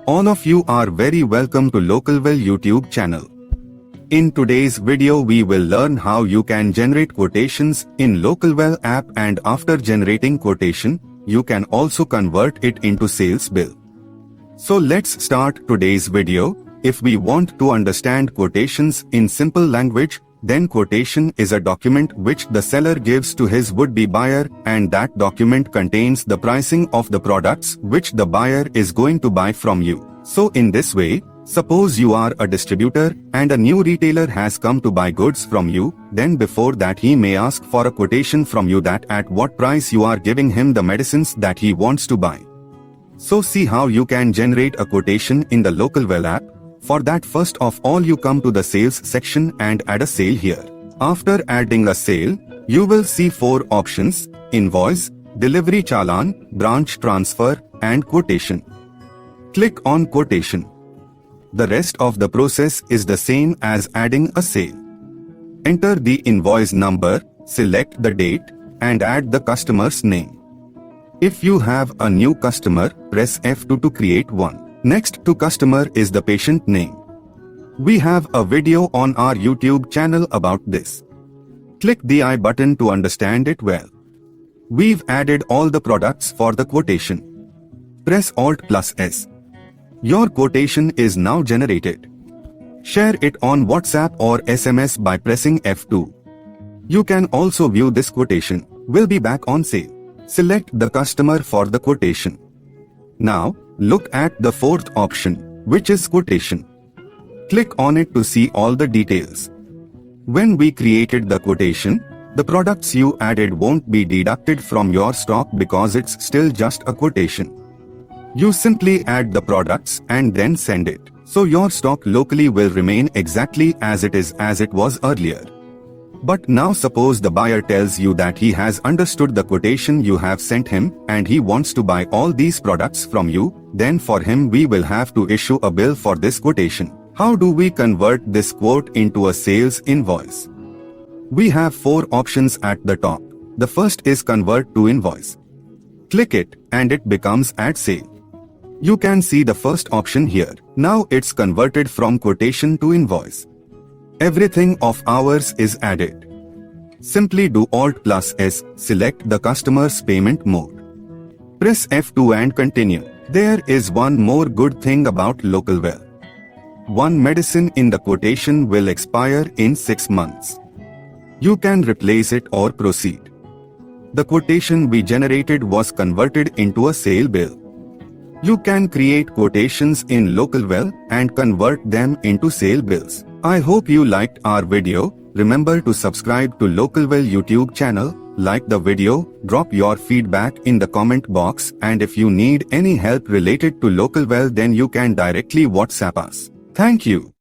All of you are very welcome to LocalWell YouTube channel. In today's video we will learn how you can generate quotations in LocalWell app, and after generating quotation, you can also convert it into sales bill. So let's start today's video. If we want to understand quotations in simple language, then quotation is a document which the seller gives to his would-be buyer, and that document contains the pricing of the products which the buyer is going to buy from you. So in this way, suppose you are a distributor and a new retailer has come to buy goods from you, then before that he may ask for a quotation from you that at what price you are giving him the medicines that he wants to buy. So see how you can generate a quotation in the LocalWell app. For that, first of all you come to the sales section and add a sale here. After adding a sale, you will see 4 options: invoice, delivery challan, branch transfer, and quotation. Click on quotation. The rest of the process is the same as adding a sale. Enter the invoice number, select the date, and add the customer's name. If you have a new customer, press F2 to create one. Next to customer is the patient name. We have a video on our YouTube channel about this. Click the I button to understand it well. We've added all the products for the quotation. Press Alt+S. Your quotation is now generated. Share it on WhatsApp or SMS by pressing F2. You can also view this quotation. Will be back on sale. Select the customer for the quotation. Now, look at the 4th option, which is quotation. Click on it to see all the details. When we created the quotation, the products you added won't be deducted from your stock because it's still just a quotation. You simply add the products and then send it. So your stock locally will remain exactly as it was earlier. But now suppose the buyer tells you that he has understood the quotation you have sent him and he wants to buy all these products from you, then for him we will have to issue a bill for this quotation. How do we convert this quote into a sales invoice? We have 4 options at the top. The first is convert to invoice. Click it and it becomes add sale. You can see the first option here. Now it's converted from quotation to invoice. Everything of ours is added. Simply do Alt+S, select the customer's payment mode. Press F2 and continue. There is one more good thing about LocalWell. One medicine in the quotation will expire in 6 months. You can replace it or proceed. The quotation we generated was converted into a sale bill. You can create quotations in LocalWell and convert them into sale bills. I hope you liked our video. Remember to subscribe to LocalWell YouTube channel, like the video, drop your feedback in the comment box, and if you need any help related to LocalWell then you can directly WhatsApp us. Thank you.